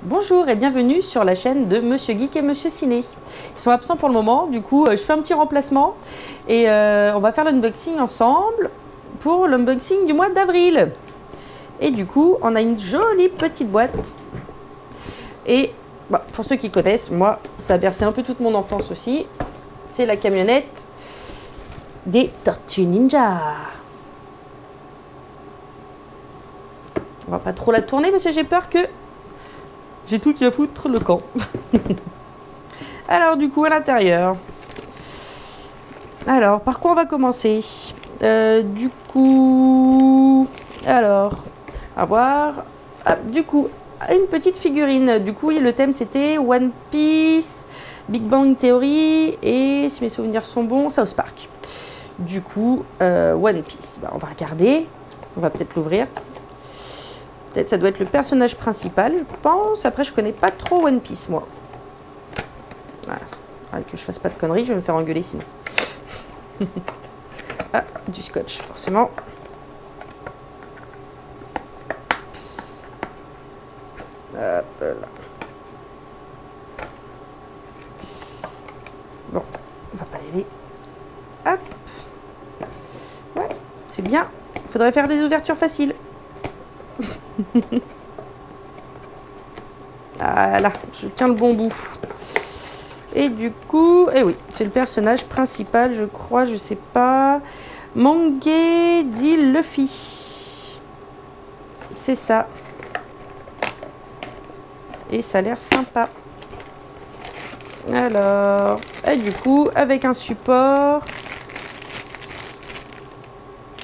Bonjour et bienvenue sur la chaîne de Monsieur Geek et Monsieur Ciné. Ils sont absents pour le moment, du coup je fais un petit remplacement et on va faire l'unboxing ensemble pour l'unboxing du mois d'avril. Et du coup on a une jolie petite boîte et bah, pour ceux qui connaissent, moi ça a bercé un peu toute mon enfance aussi. C'est la camionnette des Tortues Ninja. On va pas trop la tourner parce que j'ai peur que j'ai tout qui va foutre le camp. Alors du coup à l'intérieur. Alors par quoi on va commencer? Du coup, alors à voir. Ah, du coup une petite figurine. Du coup le thème c'était One Piece, Big Bang Theory et si mes souvenirs sont bons, South Park. Du coup One Piece. Bah, on va regarder. On va peut-être l'ouvrir. Peut-être ça doit être le personnage principal, je pense. Après, je connais pas trop One Piece, moi. Voilà. Ah, que je fasse pas de conneries, je vais me faire engueuler sinon. Ah, du scotch, forcément. Hop là. Bon, on va pas y aller. Hop. Ouais, c'est bien. Il faudrait faire des ouvertures faciles. Voilà, je tiens le bon bout. Et du coup, eh oui, c'est le personnage principal, je crois, je sais pas. Monkey D. Luffy. C'est ça. Et ça a l'air sympa. Alors, et du coup, avec un support.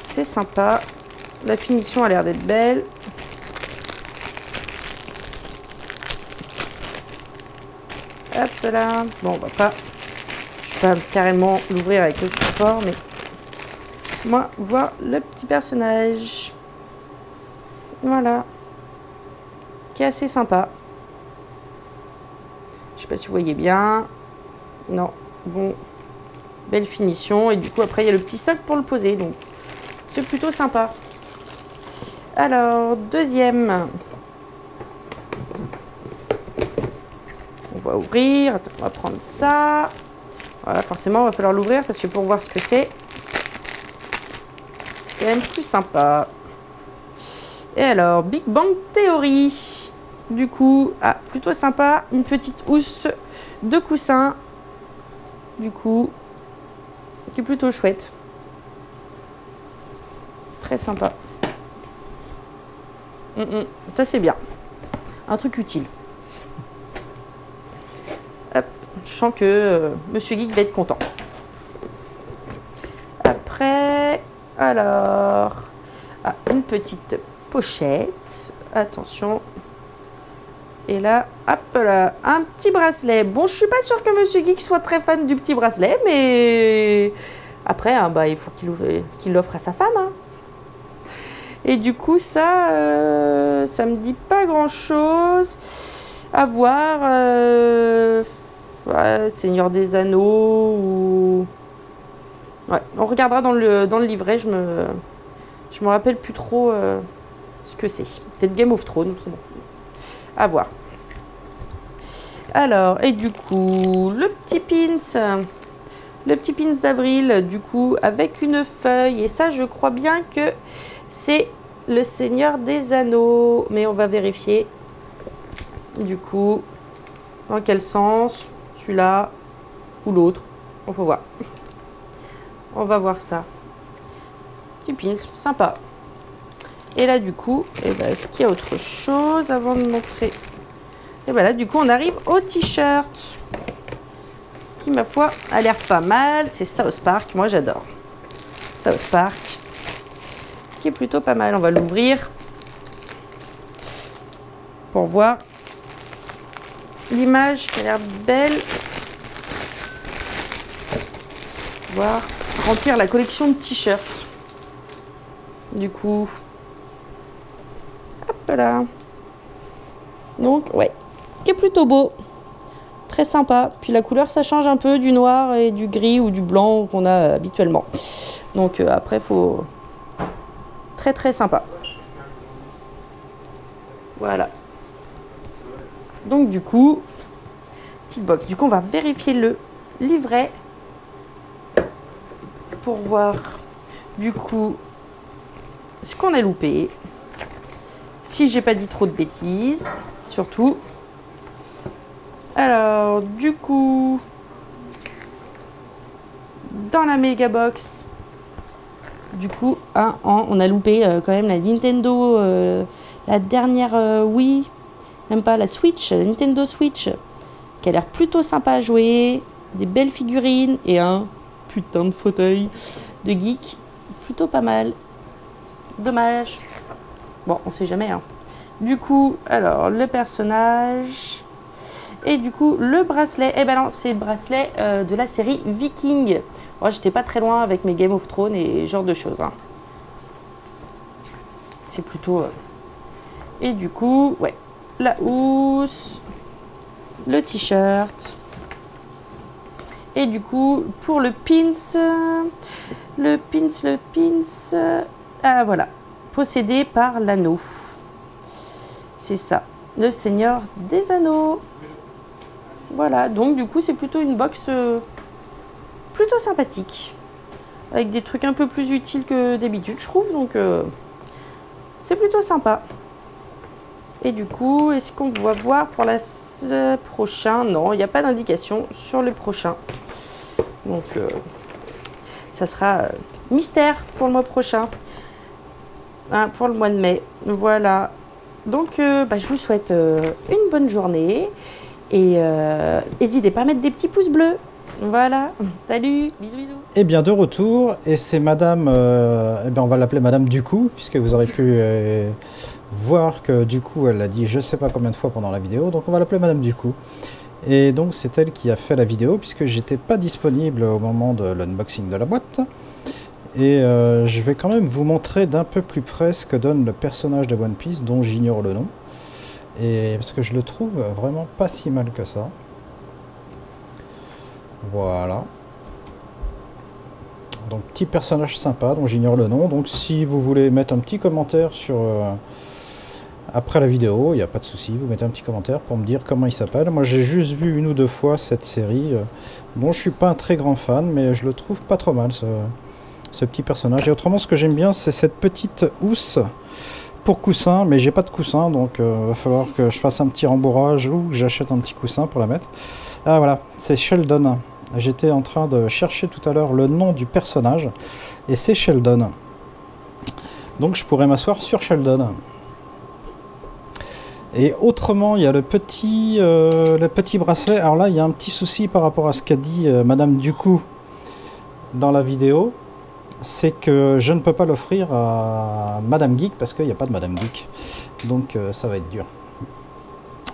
C'est sympa. La finition a l'air d'être belle. Hop là. Bon, on va pas. Je vais pas carrément l'ouvrir avec le support, mais moi, voir le petit personnage. Voilà. Qui est assez sympa. Je sais pas si vous voyez bien. Non. Bon. Belle finition. Et du coup, après, il y a le petit socle pour le poser. Donc, c'est plutôt sympa. Alors, deuxième. On va ouvrir. Attends, on va prendre ça. Voilà, forcément, il va falloir l'ouvrir parce que pour voir ce que c'est quand même plus sympa. Et alors, Big Bang Theory. Du coup, ah, plutôt sympa. Une petite housse de coussin. Du coup, qui est plutôt chouette. Très sympa. Ça, c'est bien. Un truc utile. Hop, je sens que Monsieur Geek va être content. Après, alors, ah, une petite pochette. Attention. Et là, hop là, un petit bracelet. Bon, je suis pas sûre que Monsieur Geek soit très fan du petit bracelet, mais après, hein, bah, il faut qu'il l'offre à sa femme. Hein. Et du coup, ça me dit pas grand-chose. À voir. Ouais, Seigneur des Anneaux ou... Ouais, on regardera dans le livret. Je me rappelle plus trop ce que c'est. Peut-être Game of Thrones. Autrement. À voir. Alors, et du coup, le petit pins. Le petit pins d'avril, du coup, avec une feuille. Et ça, je crois bien que c'est le Seigneur des Anneaux. Mais on va vérifier. Du coup, dans quel sens? Celui-là ou l'autre? On va voir. On va voir ça. Petit pins, sympa. Et là, du coup, eh ben, est-ce qu'il y a autre chose avant de montrer? Et voilà, du coup, on arrive au t-shirt. Qui, ma foi, a l'air pas mal. C'est South Park. Moi, j'adore. South Park. Qui est plutôt pas mal. On va l'ouvrir. Pour voir l'image qui a l'air belle. Voir. Remplir la collection de t-shirts. Du coup. Hop là. Donc, ouais. Qui est plutôt beau. Très sympa. Puis la couleur, ça change un peu du noir et du gris ou du blanc qu'on a habituellement. Donc après, faut... Très très sympa. Voilà. Donc du coup, petite box. Du coup, on va vérifier le livret pour voir du coup ce qu'on a loupé. Si j'ai pas dit trop de bêtises, surtout. Alors, du coup, dans la méga box, du coup, on a loupé quand même la Nintendo, la dernière Wii, même pas la Switch, la Nintendo Switch, qui a l'air plutôt sympa à jouer, des belles figurines et un putain de fauteuil de geek, plutôt pas mal. Dommage. Bon, on sait jamais, hein. Du coup, alors, le personnage... Et du coup, le bracelet, eh ben non, c'est le bracelet de la série Viking. Moi, j'étais pas très loin avec mes Game of Thrones et ce genre de choses. Hein. C'est plutôt... Et du coup, ouais, la housse, le t-shirt. Et du coup, pour le pins, ah voilà, possédé par l'anneau. C'est ça, le Seigneur des Anneaux. Voilà, donc du coup c'est plutôt une box plutôt sympathique. Avec des trucs un peu plus utiles que d'habitude, je trouve. Donc c'est plutôt sympa. Et du coup, est-ce qu'on va voir pour le prochain? Non, il n'y a pas d'indication sur le prochain. Donc ça sera mystère pour le mois prochain. Hein, pour le mois de mai. Voilà. Donc je vous souhaite une bonne journée. Et n'hésitez pas à mettre des petits pouces bleus. Voilà. Salut. Bisous, bisous. Et bien de retour. Et c'est madame... on va l'appeler madame Ducou, puisque vous aurez pu voir que du coup, elle l'a dit je sais pas combien de fois pendant la vidéo. Donc on va l'appeler madame Ducou. Et donc c'est elle qui a fait la vidéo, puisque j'étais pas disponible au moment de l'unboxing de la boîte. Et je vais quand même vous montrer d'un peu plus près ce que donne le personnage de One Piece, dont j'ignore le nom. Et parce que je le trouve vraiment pas si mal que ça. Voilà. Donc petit personnage sympa dont j'ignore le nom. Donc si vous voulez mettre un petit commentaire sur après la vidéo, il n'y a pas de souci, vous mettez un petit commentaire pour me dire comment il s'appelle. Moi j'ai juste vu une ou deux fois cette série dont je suis pas un très grand fan, mais je le trouve pas trop mal ce petit personnage. Et autrement, ce que j'aime bien, c'est cette petite housse pour coussin, mais j'ai pas de coussin, donc va falloir que je fasse un petit rembourrage ou que j'achète un petit coussin pour la mettre. Ah voilà, c'est Sheldon. J'étais en train de chercher tout à l'heure le nom du personnage, et c'est Sheldon. Donc je pourrais m'asseoir sur Sheldon. Et autrement, il y a le petit bracelet. Alors là, il y a un petit souci par rapport à ce qu'a dit Madame Ducou dans la vidéo. C'est que je ne peux pas l'offrir à Madame Geek parce qu'il n'y a pas de Madame Geek. Donc ça va être dur.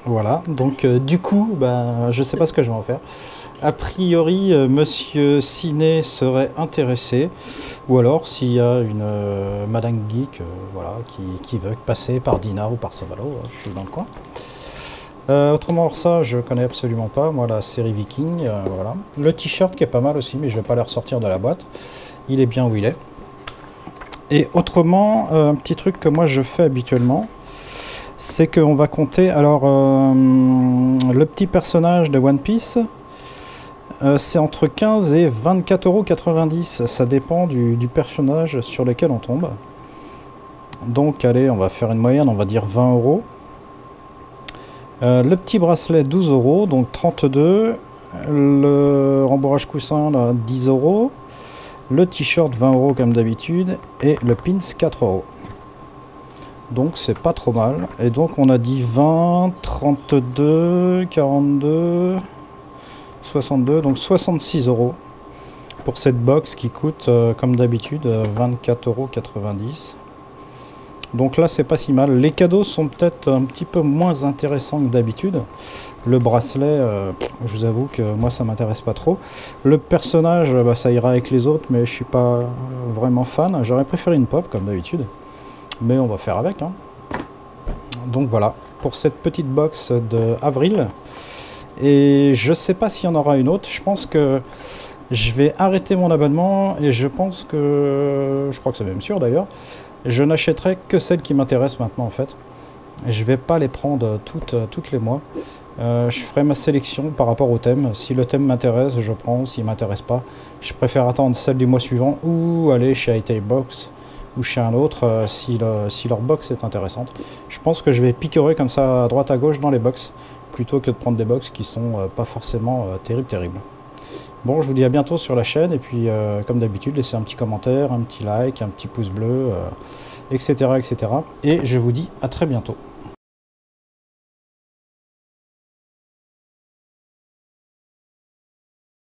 Voilà, donc du coup, je ne sais pas ce que je vais en faire. A priori, Monsieur Ciné serait intéressé. Ou alors, s'il y a une Madame Geek voilà, qui veut passer par Dinard ou par Savalo, je suis dans le coin. Autrement, ça, je connais absolument pas. Moi, la série Viking, voilà. Le t-shirt qui est pas mal aussi, mais je vais pas le ressortir de la boîte. Il est bien où il est. Et autrement, un petit truc que moi je fais habituellement, c'est qu'on va compter. Alors, le petit personnage de One Piece, c'est entre 15 et 24,90 €. Ça dépend du personnage sur lequel on tombe. Donc, allez, on va faire une moyenne, on va dire 20 €. Le petit bracelet 12 €, donc 32. Le rembourrage coussin là, 10 €. Le t-shirt 20 € comme d'habitude. Et le pins 4 €. Donc c'est pas trop mal. Et donc on a dit 20, 32, 42, 62. Donc 66 € pour cette box qui coûte comme d'habitude 24,90 €. Donc là c'est pas si mal. Les cadeaux sont peut-être un petit peu moins intéressants que d'habitude. Le bracelet, je vous avoue que moi ça m'intéresse pas trop. Le personnage, ça ira avec les autres, mais je suis pas vraiment fan. J'aurais préféré une pop comme d'habitude, mais on va faire avec. Hein. Donc voilà, pour cette petite box de avril. Et je sais pas s'il y en aura une autre. Je pense que je vais arrêter mon abonnement et je pense que, je crois que c'est même sûr d'ailleurs, je n'achèterai que celle qui m'intéresse maintenant en fait. Je vais pas les prendre toutes les mois. Je ferai ma sélection par rapport au thème. Si le thème m'intéresse, je prends. S'il m'intéresse pas, je préfère attendre celle du mois suivant ou aller chez iTail Box ou chez un autre si leur box est intéressante. Je pense que je vais picorer comme ça à droite à gauche dans les box plutôt que de prendre des box qui sont pas forcément terribles. Bon, je vous dis à bientôt sur la chaîne et puis comme d'habitude, laissez un petit commentaire, un petit like, un petit pouce bleu, etc., etc. Et je vous dis à très bientôt.